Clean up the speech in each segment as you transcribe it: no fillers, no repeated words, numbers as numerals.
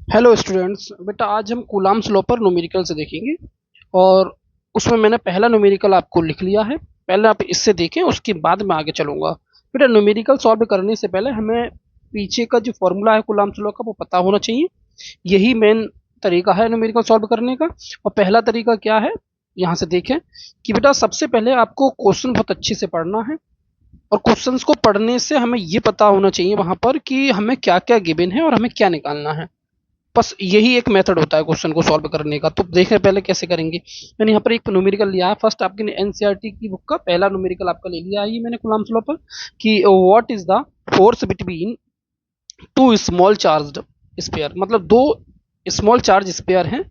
Hello students, बेटा आज हम कूलाम्स लॉ पर न्यूमेरिकल से देखेंगे। और उसमें मैंने पहला न्यूमेरिकल आपको लिख लिया है। पहले आप इससे देखें, उसके बाद मैं आगे चलूंगा। बेटा न्यूमेरिकल सॉल्व करने से पहले हमें पीछे का जो फॉर्मूला है कूलाम्स लॉ का वो पता होना चाहिए। यही मेन तरीका है न्यूमेरिकल सॉल्व करने का। और पहला तरीका क्या है, यहाँ से देखें कि बेटा सबसे पहले आपको क्वेश्चन बहुत अच्छे से पढ़ना है। और क्वेश्चंस को पढ़ने से हमें ये पता होना चाहिए वहां पर कि हमें क्या क्या गिवन है और हमें क्या निकालना है। बस यही एक मेथड होता है क्वेश्चन को सॉल्व करने का। तो देखें पहले कैसे करेंगे। मैंने यहाँ पर एक न्यूमेरिकल लिया है। फर्स्ट आपकी एनसीईआरटी की बुक का पहला न्यूमेरिकल आपका ले लिया है ये मैंने कूलम्स लॉ पर, कि what is the force between two small charged sphere. मतलब दो स्मॉल चार्ज स्पेयर हैं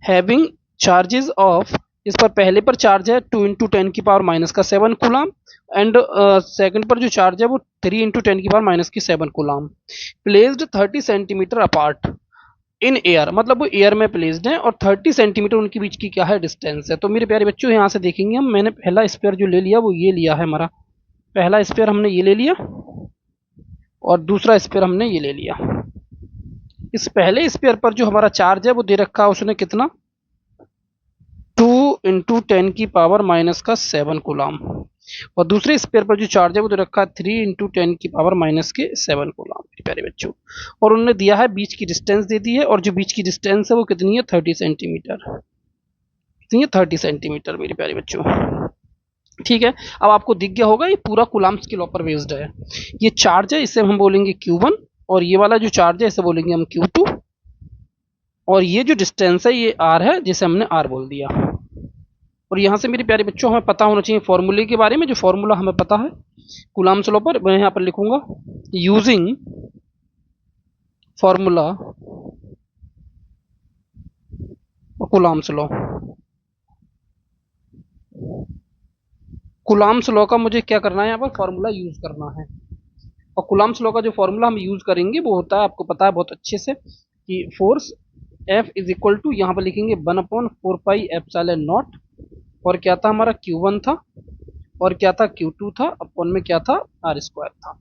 हैविंग चार्जेस ऑफ, इस पर पहले पर चार्ज है 2 इंटू 10 की पावर माइनस का 7 कूलाम, एंड सेकंड पर जो चार्ज है वो 3 इंटू 10 की पावर माइनस की 7 coulomb, placed 30 centimetre apart in air. मतलब वो एयर में प्लेस्ड है और 30 सेंटीमीटर उनके बीच की क्या है, डिस्टेंस है। तो मेरे प्यारे बच्चों यहाँ से देखेंगे हम, मैंने पहला स्पेयर जो ले लिया वो ये लिया है। हमारा पहला स्पेयर हमने ये ले लिया और दूसरा स्पेयर हमने ये ले लिया। इस पहले स्पेयर पर जो हमारा चार्ज है वो दे रखा है उसने कितना, 2 इंटू 10 की पावर माइनस का 7 कूलाम। और दूसरे स्पेयर पर जो चार्ज है वो दे रखा है 3 इंटू 10 की पावर माइनस के 7 कूलाम, मेरे प्यारे बच्चों। और उन्होंने दिया है बीच की डिस्टेंस दे दी है, और जो बीच की डिस्टेंस है वो कितनी है, 30 सेंटीमीटर। कितनी है, 30 सेंटीमीटर मेरे प्यारे बच्चों। ठीक है, अब आपको दिख गया होगा ये पूरा कूलाम्स के लॉ पर बेस्ड है। ये चार्ज है, इसे हम बोलेंगे Q1, और ये वाला जो चार्ज है इसे बोलेंगे हम Q2, और ये जो डिस्टेंस है ये R है जिसे हमने R बोल दिया। और यहाँ से मेरे प्यारे बच्चों हमें पता होना चाहिए फॉर्मूले के बारे में। जो फॉर्मूला हमें पता है कूलाम्स लॉ पर, मैं यहाँ पर लिखूंगा using formula coulombs law. Coulombs law का मुझे क्या करना है, यहाँ पर फॉर्मूला यूज करना है। और कूलाम्स लॉ का जो फॉर्मूला हम यूज करेंगे वो होता है, आपको पता है बहुत अच्छे से, कि force F is equal to, यहाँ पर लिखेंगे 1/4 पाई एप्सिलॉन नॉट। और क्या था हमारा, Q1 था, और क्या था, Q2 था, अपॉन में क्या था, R स्क्वायर था।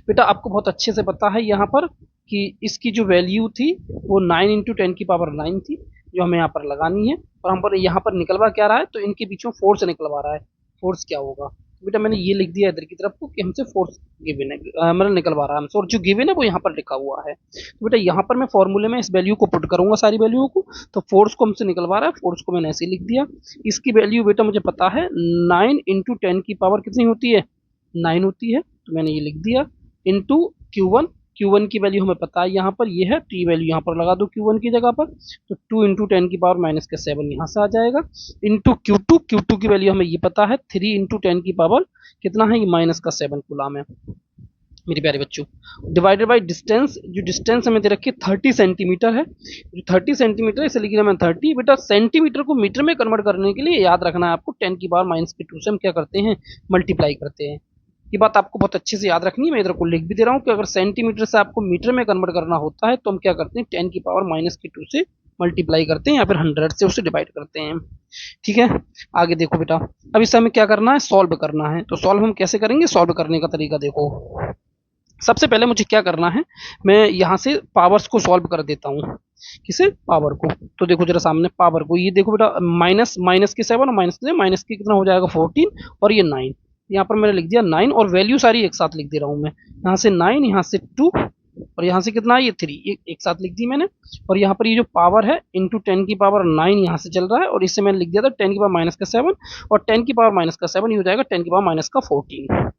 बेटा आपको बहुत अच्छे से पता है यहाँ पर कि इसकी जो वैल्यू थी वो 9 इंटू 10 की पावर 9 थी, जो हमें यहाँ पर लगानी है। और हम पर यहाँ पर निकलवा क्या रहा है, तो इनके बीच में फोर्स निकलवा रहा है। फोर्स क्या होगा, तो बेटा मैंने ये लिख दिया इधर की तरफ को कि हमसे फोर्स गिवन है, मतलब निकलवा रहा है हमसे, और जो गिवन है वो यहाँ पर लिखा हुआ है। तो बेटा यहाँ पर मैं फॉर्मूले में इस वैल्यू को पुट करूंगा, सारी वैल्यूओं को। तो फोर्स को हमसे निकलवा रहा है, फोर्स को मैंने ऐसे लिख दिया। इसकी वैल्यू बेटा मुझे पता है 9 इंटू 10 की पावर कितनी होती है, 9 होती है, तो मैंने ये लिख दिया। इंटू Q1, Q1 की वैल्यू हमें पता है यहाँ पर ये है, तो ये वैल्यू यहाँ पर लगा दो Q1 की जगह पर। तो 2 इंटू 10 की पावर माइनस के 7 यहाँ से आ जाएगा। इंटू Q2, Q2 की वैल्यू हमें ये पता है 3 इंटू 10 की पावर कितना है, ये माइनस का 7 कूलाम है मेरे प्यारे बच्चों। डिवाइडेड बाई डिस्टेंस, जो डिस्टेंस हमें दे रखी है 30 सेंटीमीटर है। जो 30 सेंटीमीटर इसे लिख रहा मैं 30। बेटा सेंटीमीटर को मीटर में कन्वर्ट करने के लिए याद रखना है आपको 10 की पावर माइनस के 2 से हम क्या करते हैं, मल्टीप्लाई करते हैं। ये बात आपको बहुत अच्छे से याद रखनी है, मैं इधर को लिख भी दे रहा हूँ कि अगर सेंटीमीटर से आपको मीटर में कन्वर्ट करना होता है तो हम क्या करते हैं, 10 की पावर माइनस के 2 से मल्टीप्लाई करते हैं, या फिर 100 से उसे डिवाइड करते हैं। ठीक है, आगे देखो बेटा, अब इसे हमें क्या करना है, सॉल्व करना है। तो सॉल्व हम कैसे करेंगे, सॉल्व करने का तरीका देखो। सबसे पहले मुझे क्या करना है, मैं यहाँ से पावर्स को सॉल्व कर देता हूँ। किसे, पावर को। तो देखो जरा सामने पावर को, ये देखो बेटा माइनस माइनस के 7 और माइनस के माइनस के कितना हो जाएगा 14, और ये 9। यहाँ पर मैंने लिख दिया 9, और वैल्यू सारी एक साथ लिख दे रहा हूँ मैं। यहाँ से 9, यहाँ से 2, और यहाँ से कितना है, ये 3, एक साथ लिख दी मैंने। और यहाँ पर ये जो पावर है इंटू 10 की पावर 9 यहाँ से चल रहा है, और इससे मैंने लिख दिया था 10 की पावर माइनस का 7, और 10 की पावर माइनस का 7 ये हो जाएगा 10 की पावर माइनस का 14।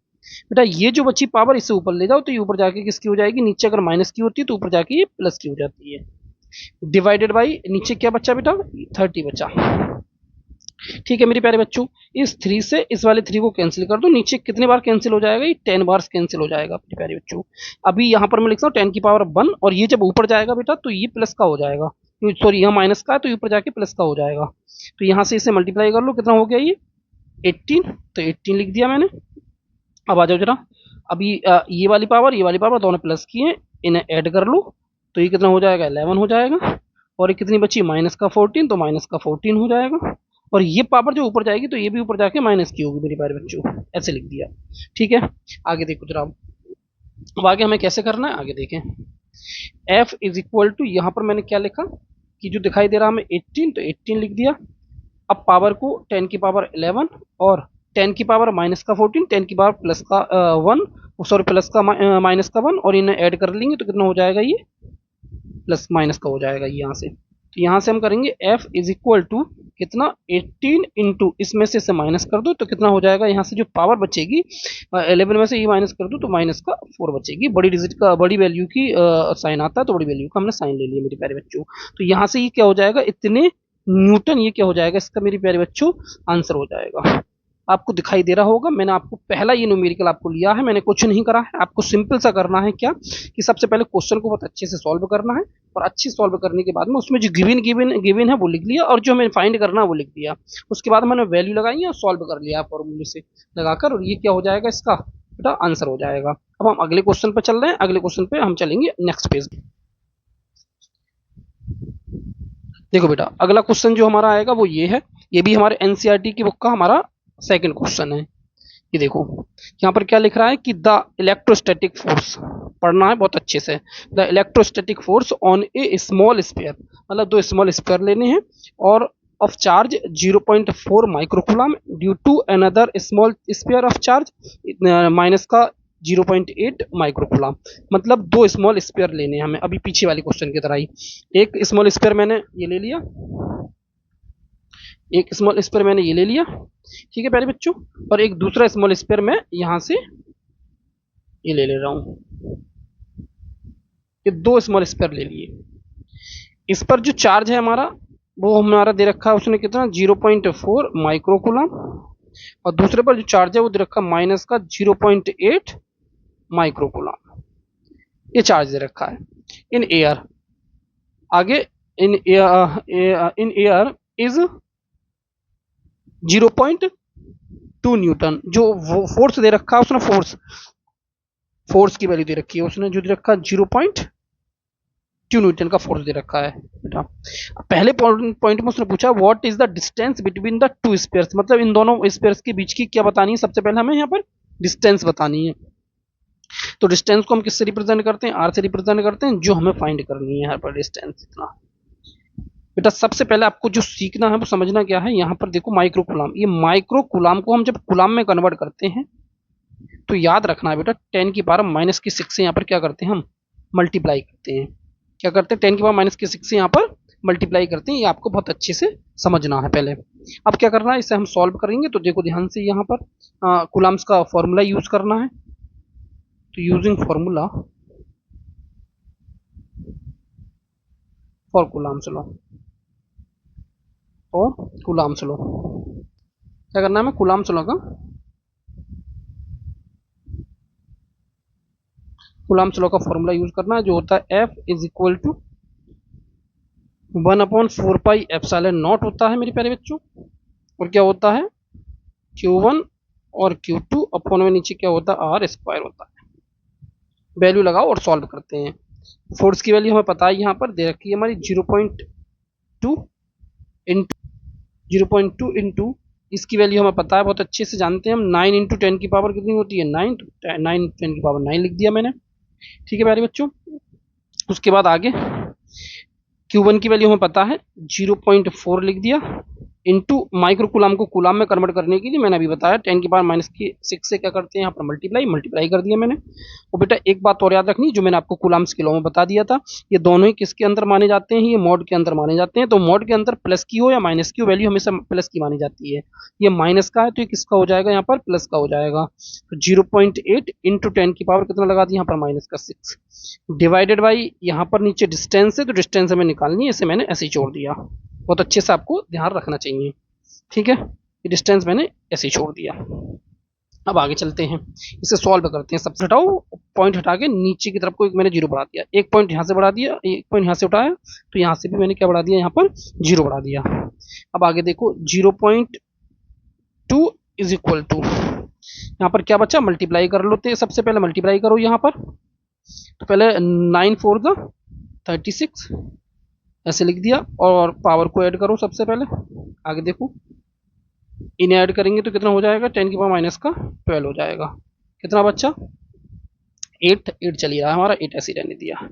बेटा ये जो बची पावर इसे ऊपर ले जाओ, तो ये ऊपर जाके किसकी हो जाएगी, नीचे अगर माइनस की होती है तो ऊपर जाके ये प्लस की हो जाती है। डिवाइडेड बाई नीचे क्या बचा बेटा, 30 बचा। ठीक है मेरे प्यारे बच्चों, इस 3 से इस वाले 3 को कैंसिल कर दो। नीचे कितने बार कैंसिल हो जाएगा, ये 10 बार कैंसिल हो जाएगा मेरे प्यारे बच्चों। अभी यहाँ पर मैं लिखता हूँ 10 की पावर 1, और ये जब ऊपर जाएगा बेटा तो ये प्लस का हो जाएगा, सॉरी यहाँ माइनस का है तो ऊपर जाके प्लस का हो जाएगा। तो यहाँ से इसे मल्टीप्लाई कर लो, कितना हो गया ये 18, तो 18 लिख दिया मैंने। अब आ जाओ जरा, अभी ये वाली पावर दोनों प्लस की है, इन्हें ऐड कर लो, तो ये कितना हो जाएगा 11 हो जाएगा। और ये कितनी बची, माइनस का 14, तो माइनस का 14 हो जाएगा। और ये पावर जो ऊपर जाएगी तो ये भी ऊपर जाके माइनस की होगी मेरे प्यारे बच्चों, ऐसे लिख दिया। ठीक है, आगे देखो जरा, अब आगे हमें कैसे करना है आगे देखें। f इज इक्वल टू, यहाँ पर मैंने क्या लिखा कि जो दिखाई दे रहा हमें 18, तो 18 लिख दिया। अब पावर को 10 की पावर 11 और 10 की पावर माइनस का 14, 10 की पावर प्लस का 1, सॉरी प्लस का माइनस का 1, और इन्हें ऐड कर लेंगे तो कितना हो जाएगा, ये प्लस माइनस का हो जाएगा यहाँ से। तो यहाँ से हम करेंगे f इज इक्वल टू कितना, 18 इंटू इसमें से माइनस कर दो तो कितना हो जाएगा, यहाँ से जो पावर बचेगी 11 में से ये माइनस कर दो तो माइनस का 4 बचेगी। बड़ी डिजिट का बड़ी वैल्यू की साइन आता है तो बड़ी वैल्यू का हमने साइन ले लिया मेरे प्यारे बच्चों। तो यहाँ से ये क्या हो जाएगा, इतने न्यूटन, ये क्या हो जाएगा इसका मेरे प्यारे बच्चों आंसर हो जाएगा। आपको दिखाई दे रहा होगा, मैंने आपको पहला ये न्यूमेरिकल आपको लिया है, मैंने कुछ नहीं करा है। आपको सिंपल सा करना है क्या कि सबसे पहले क्वेश्चन को बहुत अच्छे से सॉल्व करना है, और अच्छे सॉल्व करने के बाद में उसमें जो गिवन है वो लिख लिया, और जो हमें फाइंड करना है वो लिख दिया। उसके बाद मैंने वैल्यू लगाई और सॉल्व कर लिया फॉर्मूले से लगाकर, और ये क्या हो जाएगा इसका बेटा आंसर हो जाएगा। अब हम अगले क्वेश्चन पर चल रहे हैं, अगले क्वेश्चन पे हम चलेंगे नेक्स्ट पेज। देखो बेटा अगला क्वेश्चन जो हमारा आएगा वो ये है, ये भी हमारे एनसीईआरटी की बुक का हमारा सेकंड क्वेश्चन है। ये देखो यहाँ पर क्या लिख रहा है कि द इलेक्ट्रोस्टैटिक फोर्स, पढ़ना है बहुत अच्छे से, the electrostatic force on a small sphere, मतलब दो स्मॉल स्फीयर लेने हैं, और of charge 0.4 microcoulomb due to another small sphere of charge minus का 0.8 माइक्रोकूलम। मतलब दो स्मॉल स्फीयर लेने हैं हमें, अभी पीछे वाले क्वेश्चन की तरह ही। एक स्मॉल स्फीयर मैंने ये ले लिया, एक स्मॉल स्फीयर मैंने ये ले लिया, ठीक है प्यारे बच्चों, और एक दूसरा स्मॉल स्फीयर मैं यहां से ये ले रहा हूं। ये दो स्मॉल स्फीयर ले लिए। इस पर जो चार्ज है हमारा वो हमारा दे रखा है उसने कितना 0.4 माइक्रोकूलम, और दूसरे पर जो चार्ज है वो दे रखा माइनस का 0.8 माइक्रोकूलम। ये चार्ज दे रखा है इन एयर। आगे इन एयर इज 0.2 न्यूटन। जो फोर्स दे रखा है उसने, फोर्स की वैल्यू दे रखी है उसने, जो दे रखा 0.2 न्यूटन का फोर्स दे रखा है बेटा। पहले पॉइंट में उसने पूछा what is the distance between the two spheres, मतलब इन दोनों स्पेयर्स के बीच की क्या बतानी है, सबसे पहले हमें यहाँ पर डिस्टेंस बतानी है। तो डिस्टेंस को हम किससे रिप्रेजेंट करते हैं, आर से रिप्रेजेंट करते हैं, जो हमें फाइंड करनी है यहाँ पर डिस्टेंस इतना। बेटा सबसे पहले आपको जो सीखना है वो समझना क्या है, यहाँ पर देखो माइक्रोकूलम, ये माइक्रोकूलम को हम जब कूलम में कन्वर्ट करते हैं तो याद रखना है बेटा 10 की पावर माइनस की 6 से यहाँ पर क्या करते हैं हम मल्टीप्लाई करते हैं। क्या करते हैं 10 की पावर माइनस की 6 से यहाँ पर मल्टीप्लाई करते हैं, ये आपको बहुत अच्छे से समझना है पहले। अब क्या करना है, इसे हम सॉल्व करेंगे। तो देखो ध्यान से, यहाँ पर कूलम्स का फॉर्मूला यूज करना है। तो using formula for Coulomb's law, और कूलम्स लॉ क्या करना है, हमें कूलम्स लॉ का कूलम्स लॉ का फॉर्मूला यूज करना है, जो होता है F is equal to 1/4 pi epsilon naught होता है मेरे प्यारे बच्चों, और क्या होता है Q1 और Q2 अपॉन में नीचे क्या होता है R स्क्वायर होता है। वैल्यू लगाओ और सॉल्व करते हैं। फोर्स की वैल्यू हमें पता है, यहाँ पर दे रखी है हमारी 0.2 इंटू इसकी वैल्यू हमें पता है, बहुत अच्छे से जानते हैं हम। 9 इंटू 10 की पावर कितनी होती है 9, तो 9 10 की पावर 9 लिख दिया मैंने, ठीक है प्यारे बच्चों। उसके बाद आगे Q1 की वैल्यू हमें पता है 0.4 लिख दिया, इंटू माइक्रोकूलम को कूलम में कन्वर्ट करने के लिए मैंने अभी बताया 10 की पावर माइनस की 6 से क्या करते हैं यहाँ पर मल्टीप्लाई कर दिया मैंने। और बेटा एक बात और याद रखनी, जो मैंने आपको कूलम्स के लॉ में बता दिया था, ये दोनों ही किसके अंदर माने जाते हैं, ये मॉड के अंदर माने जाते हैं। तो मॉड के अंदर प्लस की हो या माइनस की हो, वैल्यू हमेशा प्लस की मानी जाती है। ये माइनस का है तो ये किसका हो जाएगा, यहाँ पर प्लस का हो जाएगा। तो 0.8 इंटू 10 की पावर कितना लगा दी यहाँ पर माइनस का 6, डिवाइडेड बाई यहाँ पर नीचे डिस्टेंस है तो डिस्टेंस हमें निकालनी है, इसे मैंने ऐसे ही छोड़ दिया। बहुत अच्छे से आपको ध्यान रखना चाहिए, ठीक है। ये डिस्टेंस मैंने ऐसे ही छोड़ दिया। अब आगे चलते हैं, इसे सॉल्व करते हैं। सबसे हटाओ, पॉइंट हटा के नीचे की तरफ को एक मैंने 0 बढ़ा दिया, एक पॉइंट यहाँ से बढ़ा दिया, एक पॉइंट यहाँ से उठाया, तो यहाँ से भी मैंने क्या बढ़ा दिया, यहाँ पर 0 बढ़ा दिया। अब आगे देखो 0.2 इज इक्वल टू, यहाँ पर क्या बचा, मल्टीप्लाई कर लो। सबसे पहले मल्टीप्लाई करो यहाँ पर, तो पहले 9 4 द 36 ऐसे लिख दिया, और पावर को ऐड करो सबसे पहले। आगे देखो इन्हें ऐड करेंगे तो कितना हो जाएगा, 10 की पावर माइनस का 12 हो जाएगा। कितना बच्चा 8 चली रहा है हमारा, 8 ऐसे रहने दिया।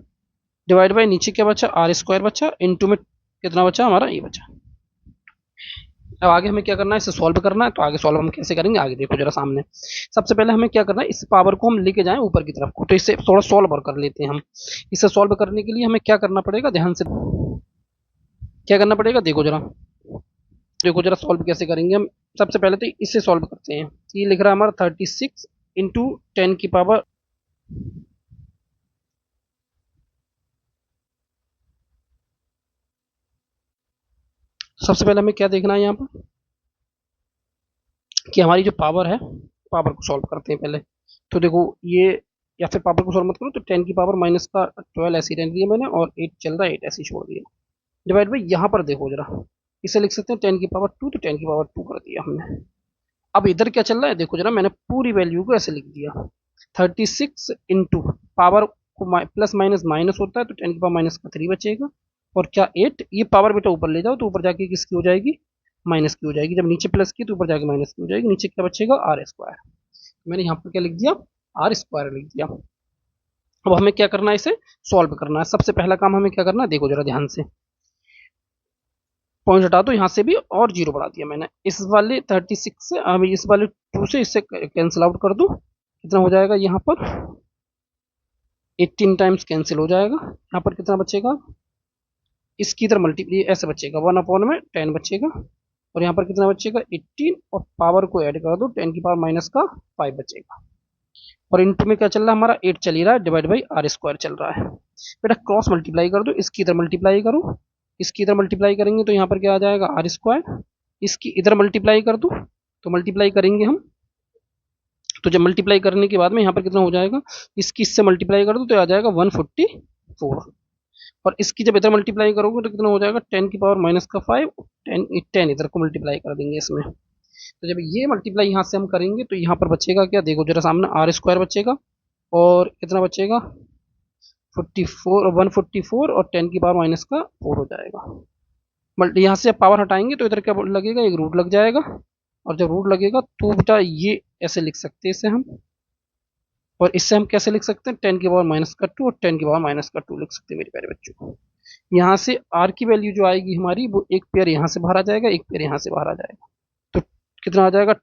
डिवाइड बाई नीचे क्या बचा, आर स्क्वायर बचा, इनटू में कितना बचा हमारा, ये बचा। अब आगे हमें क्या करना है, इसे सॉल्व करना है। तो आगे सॉल्व हम कैसे करेंगे, आगे देखो जरा सामने। सबसे पहले हमें क्या करना है, इस पावर को हम लेके जाएं ऊपर की तरफ को, तो इसे थोड़ा सॉल्व कर लेते हैं हम। इसे सॉल्व करने के लिए हमें क्या करना पड़ेगा, ध्यान से क्या करना पड़ेगा, देखो जरा, देखो जरा सॉल्व कैसे करेंगे हम। सबसे पहले तो इसे सॉल्व करते हैं। ये लिख रहा है हमारा 36 इंटू 10 की पावर, सबसे पहले हमें क्या देखना है यहाँ पर कि हमारी जो पावर है, पावर को सॉल्व करते हैं पहले। तो देखो ये, या फिर पावर को सॉल्व मत करो, तो 10 की पावर माइनस का 12 ऐसे ही रहने दिया मैंने, और 8 चल रहा है, 8 ऐसे ही छोड़ दिया। डिवाइड बाई यहाँ पर देखो जरा, इसे लिख सकते हैं 10 की पावर 2, तो 10 की पावर 2 कर दिया हमने। अब इधर क्या चल रहा है, देखो जरा, मैंने पूरी वैल्यू को ऐसे लिख दिया। 36 इंटू पावर को प्लस माइनस माइनस होता है, तो 10 की पावर माइनस का 3 बचेगा, और क्या 8, ये पावर बेटा ऊपर ले जाओ, तो ऊपर जाके किसकी हो जाएगी, माइनस की हो जाएगी। जब नीचे प्लस की तो ऊपर जाके माइनस की हो जाएगी, नीचे क्या बचेगा, आर स्क्वायर। मैंने यहाँ पर क्या लिख दिया, आर स्क्वायर लिख दिया। अब हमें क्या करना है, इसे सॉल्व करना है। सबसे पहला काम हमें क्या करना है, देखो जरा ध्यान से, पॉइंट हटा दो यहाँ से भी, और जीरो बढ़ा दिया मैंने। इस वाले 36 से अब इस वाले 2 से इससे कैंसिल आउट कर दो, कितना हो जाएगा यहाँ पर, 18 टाइम्स कैंसिल हो जाएगा। यहाँ पर कितना बचेगा, इसकी इधर मल्टीप्लाई ऐसे बचेगा, 1/10 बचेगा, और यहाँ पर कितना बचेगा 18, और पावर को ऐड कर दो, 10 की पावर माइनस का 5 बचेगा, और इंटू में क्या चल रहा है हमारा, 8 चल ही रहा है, डिवाइड बाई आर स्क्वायर चल रहा है। बेटा क्रॉस मल्टीप्लाई कर दो, इसकी इधर मल्टीप्लाई करो, इसकी इधर मल्टीप्लाई करेंगे तो यहाँ पर क्या आ जाएगा, आर स्क्वायर, इसकी इधर मल्टीप्लाई कर दो, तो मल्टीप्लाई करेंगे हम, तो जब मल्टीप्लाई करने के बाद में यहाँ पर कितना हो जाएगा, इसकी इससे मल्टीप्लाई कर दो तो आ जाएगा 144, और इसकी जब इधर मल्टीप्लाई करोगे तो कितना हो जाएगा, 10 की पावर माइनस का 5, 10 इधर को मल्टीप्लाई कर देंगे इसमें। तो जब ये मल्टीप्लाई यहाँ से हम करेंगे तो यहाँ पर बचेगा क्या, देखो जरा सामने, आर स्क्वायर बचेगा, और कितना बचेगा 144, और 10 की पावर माइनस का 4 हो जाएगा। यहाँ से जब पावर हटाएंगे तो इधर क्या लगेगा, एक रूट लग जाएगा, और जब रूट लगेगा तो बेटा ये ऐसे लिख सकते हैं इसे हम, और इससे हम कैसे लिख सकते हैं, 10 की पावर माइनस का 2 और 10 की पावर माइनस का 2 लिख सकते हैं मेरे प्यारे बच्चों। यहाँ से आर की वैल्यू जो आएगी हमारी, वो एक पेयर यहाँ से बाहर आ जाएगा, एक पेयर यहाँ से बाहर आ जाएगा, तो कितना आ जाएगा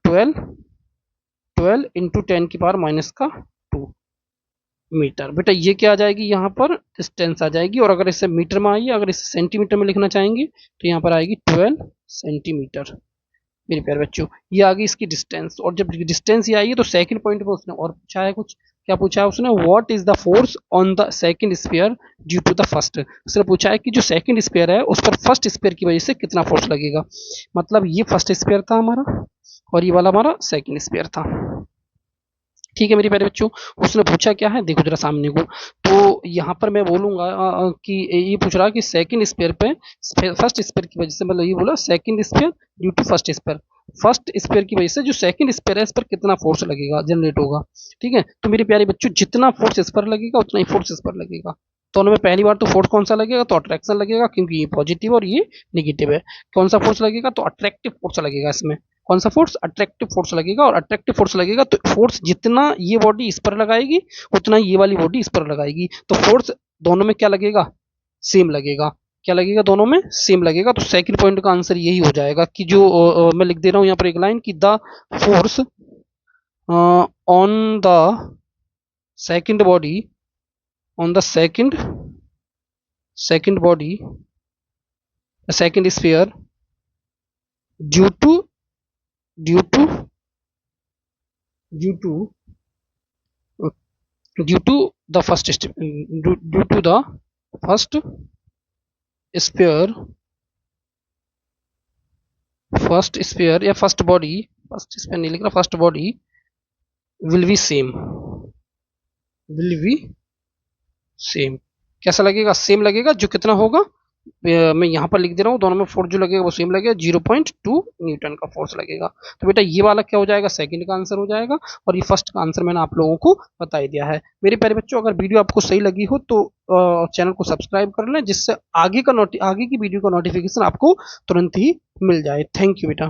12 इंटू 10 की पावर माइनस का 2 मीटर। बेटा ये क्या आ जाएगी, यहाँ पर डिस्टेंस आ जाएगी, और अगर इसे मीटर में आइए, अगर इसे सेंटीमीटर में लिखना चाहेंगे तो यहाँ पर आएगी 12 सेंटीमीटर मेरे प्यारे बच्चों। ये आ गई इसकी डिस्टेंस, और जब डिस्टेंस ये आई है तो सेकंड पॉइंट पे उसने और पूछा है कुछ, क्या पूछा है उसने, what is the force on the second sphere due to the first. उसने पूछा है कि जो सेकंड स्फीयर है उस पर फर्स्ट स्फीयर की वजह से कितना फोर्स लगेगा। मतलब ये फर्स्ट स्फीयर था हमारा, और ये वाला हमारा सेकंड स्फीयर था। ठीक है मेरे प्यारे बच्चों, उसने पूछा क्या है, देखो जरा सामने को, तो यहाँ पर मैं बोलूंगा कि ये पूछ रहा है कि सेकंड स्फीयर पे फर्स्ट स्फीयर की वजह से, मतलब ये बोला second sphere due to first sphere, first sphere की वजह से जो सेकंड स्फीयर है इस पर कितना फोर्स लगेगा, जनरेट होगा। ठीक है, तो मेरे प्यारे बच्चों जितना फोर्स इस पर लगेगा उतना ही फोर्स इस पर लगेगा। दोनों में पहली बार तो फोर्स कौन सा लगेगा, तो अट्रैक्शन लगेगा, क्योंकि ये पॉजिटिव और ये नेगेटिव है। कौन सा फोर्स लगेगा, तो अट्रैक्टिव फोर्स लगेगा इसमें। कौन सा फोर्स, अट्रैक्टिव फोर्स लगेगा, और अट्रैक्टिव फोर्स लगेगा तो फोर्स जितना ये बॉडी इस पर लगाएगी उतना ये वाली बॉडी इस पर लगाएगी, तो फोर्स दोनों में क्या लगेगा, सेम लगेगा। क्या लगेगा, दोनों में सेम लगेगा। तो सेकंड पॉइंट का आंसर यही हो जाएगा कि जो मैं लिख दे रहा हूं यहाँ पर एक लाइन कि the force on the second body, on the second body, second sphere due to due to the first due to the first sphere या फर्स्ट बॉडी, फर्स्ट स्फीयर नहीं लिख रहा, first body will be same, कैसा लगेगा, same लगेगा। जो कितना होगा, मैं यहाँ पर लिख दे रहा हूँ, दोनों में फोर्स जो लगेगा वो सेम लगेगा, 0.2 न्यूटन का फोर्स लगेगा। तो बेटा ये वाला क्या हो जाएगा, सेकंड का आंसर हो जाएगा, और ये फर्स्ट का आंसर मैंने आप लोगों को बता ही दिया है। मेरे प्यारे बच्चों, अगर वीडियो आपको सही लगी हो तो चैनल को सब्सक्राइब कर लें, जिससे आगे की वीडियो का नोटिफिकेशन आपको तुरंत ही मिल जाए। थैंक यू बेटा।